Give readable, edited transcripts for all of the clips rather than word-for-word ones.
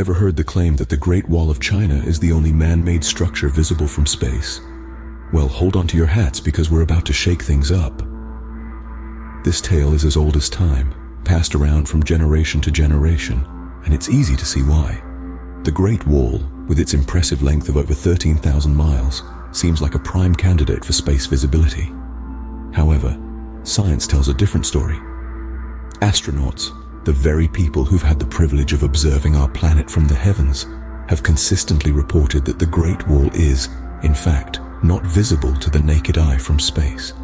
Ever heard the claim that the Great Wall of China is the only man-made structure visible from space? Well, hold on to your hats because we're about to shake things up. This tale is as old as time, passed around from generation to generation, and it's easy to see why. The Great Wall, with its impressive length of over 13,000 miles, seems like a prime candidate for space visibility. However, science tells a different story. Astronauts, the very people who've had the privilege of observing our planet from the heavens, have consistently reported that the Great Wall is, in fact, not visible to the naked eye from space.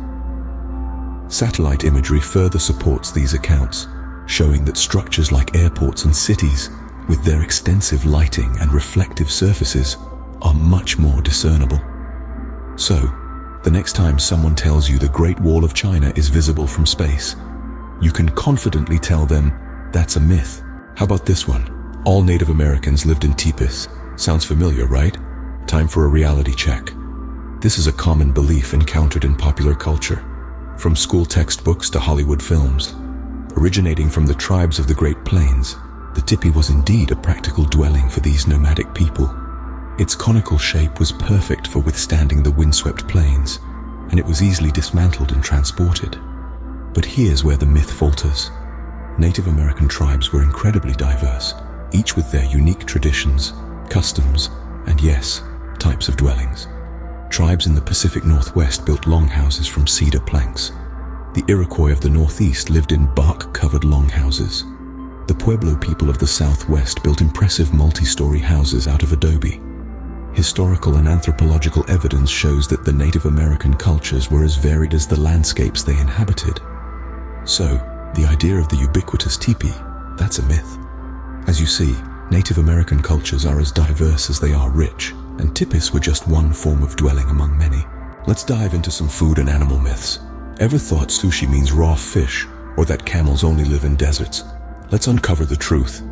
Satellite imagery further supports these accounts, showing that structures like airports and cities, with their extensive lighting and reflective surfaces, are much more discernible. So, the next time someone tells you the Great Wall of China is visible from space, you can confidently tell them that's a myth. How about this one? All Native Americans lived in Tipis. Sounds familiar, right? Time for a reality check. This is a common belief encountered in popular culture, from school textbooks to Hollywood films. Originating from the tribes of the Great Plains, the Tipi was indeed a practical dwelling for these nomadic people. Its conical shape was perfect for withstanding the windswept plains, and it was easily dismantled and transported. But here's where the myth falters. Native American tribes were incredibly diverse, each with their unique traditions, customs, and yes, types of dwellings. Tribes in the Pacific Northwest built longhouses from cedar planks. The Iroquois of the Northeast lived in bark-covered longhouses. The Pueblo people of the Southwest built impressive multi-story houses out of adobe. Historical and anthropological evidence shows that the Native American cultures were as varied as the landscapes they inhabited. So, the idea of the ubiquitous tipi, that's a myth. As you see, Native American cultures are as diverse as they are rich, and tipis were just one form of dwelling among many. Let's dive into some food and animal myths. Ever thought sushi means raw fish, or that camels only live in deserts? Let's uncover the truth.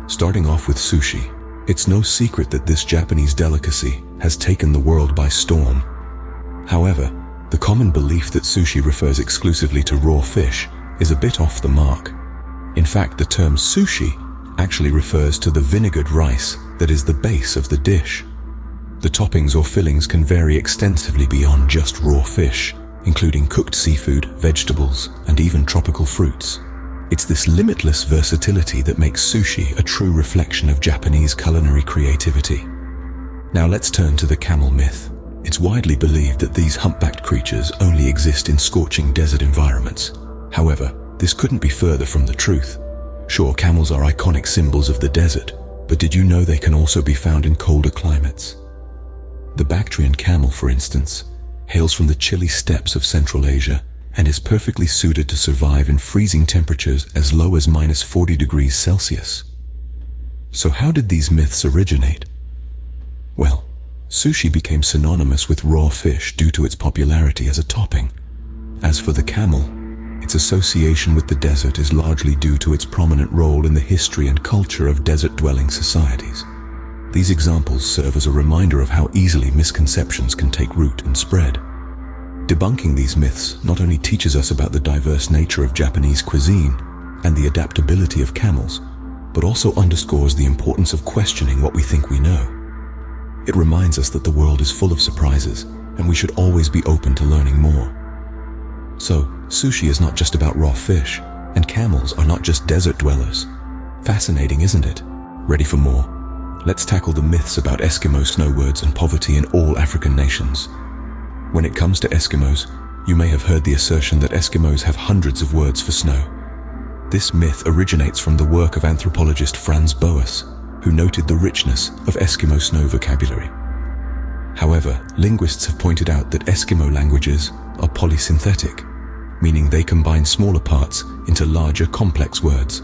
Starting off with sushi, it's no secret that this Japanese delicacy has taken the world by storm. However, the common belief that sushi refers exclusively to raw fish is a bit off the mark. In fact, the term sushi actually refers to the vinegared rice that is the base of the dish. The toppings or fillings can vary extensively beyond just raw fish, including cooked seafood, vegetables, and even tropical fruits. It's this limitless versatility that makes sushi a true reflection of Japanese culinary creativity. Now let's turn to the camel myth. It's widely believed that these humpbacked creatures only exist in scorching desert environments. However, this couldn't be further from the truth. Sure, camels are iconic symbols of the desert, but did you know they can also be found in colder climates? The Bactrian camel, for instance, hails from the chilly steppes of Central Asia and is perfectly suited to survive in freezing temperatures as low as -40 degrees Celsius. So how did these myths originate? Well, sushi became synonymous with raw fish due to its popularity as a topping. As for the camel, its association with the desert is largely due to its prominent role in the history and culture of desert-dwelling societies. These examples serve as a reminder of how easily misconceptions can take root and spread. Debunking these myths not only teaches us about the diverse nature of Japanese cuisine and the adaptability of camels, but also underscores the importance of questioning what we think we know. It reminds us that the world is full of surprises, and we should always be open to learning more. So, sushi is not just about raw fish, and camels are not just desert dwellers. Fascinating, isn't it? Ready for more? Let's tackle the myths about Eskimo snowbirds and poverty in all African nations. When it comes to Eskimos, you may have heard the assertion that Eskimos have hundreds of words for snow. This myth originates from the work of anthropologist Franz Boas, who noted the richness of Eskimo snow vocabulary. However, linguists have pointed out that Eskimo languages are polysynthetic, meaning they combine smaller parts into larger, complex words.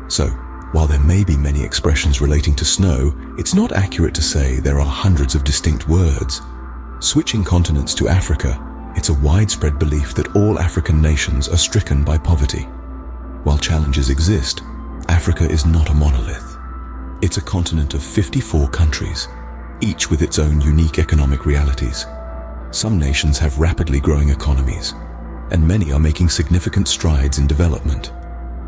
So, while there may be many expressions relating to snow, it's not accurate to say there are hundreds of distinct words. Switching continents to Africa, it's a widespread belief that all African nations are stricken by poverty. While challenges exist, Africa is not a monolith. It's a continent of 54 countries, each with its own unique economic realities. Some nations have rapidly growing economies, and many are making significant strides in development.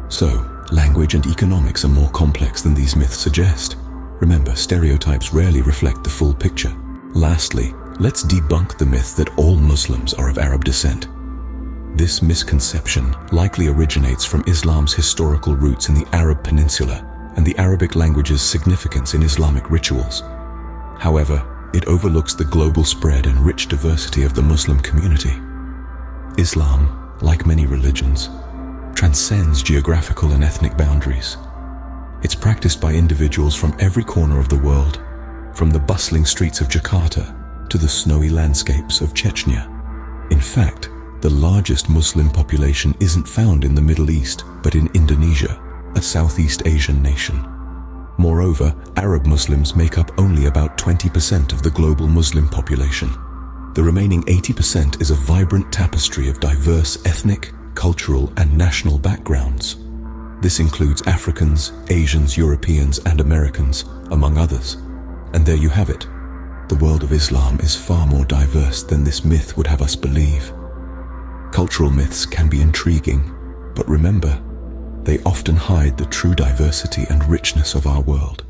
So, Language and economics are more complex than these myths suggest. Remember, stereotypes rarely reflect the full picture. Lastly, let's debunk the myth that all Muslims are of Arab descent. This misconception likely originates from Islam's historical roots in the Arab Peninsula and the Arabic language's significance in Islamic rituals. However, it overlooks the global spread and rich diversity of the Muslim community. Islam, like many religions, transcends geographical and ethnic boundaries. It's practiced by individuals from every corner of the world, from the bustling streets of Jakarta to the snowy landscapes of Chechnya. In fact, the largest Muslim population isn't found in the Middle East, but in Indonesia, a Southeast Asian nation. Moreover, Arab Muslims make up only about 20% of the global Muslim population. The remaining 80% is a vibrant tapestry of diverse ethnic, cultural, and national backgrounds. This includes Africans, Asians, Europeans, and Americans, among others. And there you have it. The world of Islam is far more diverse than this myth would have us believe. Cultural myths can be intriguing, but remember, they often hide the true diversity and richness of our world.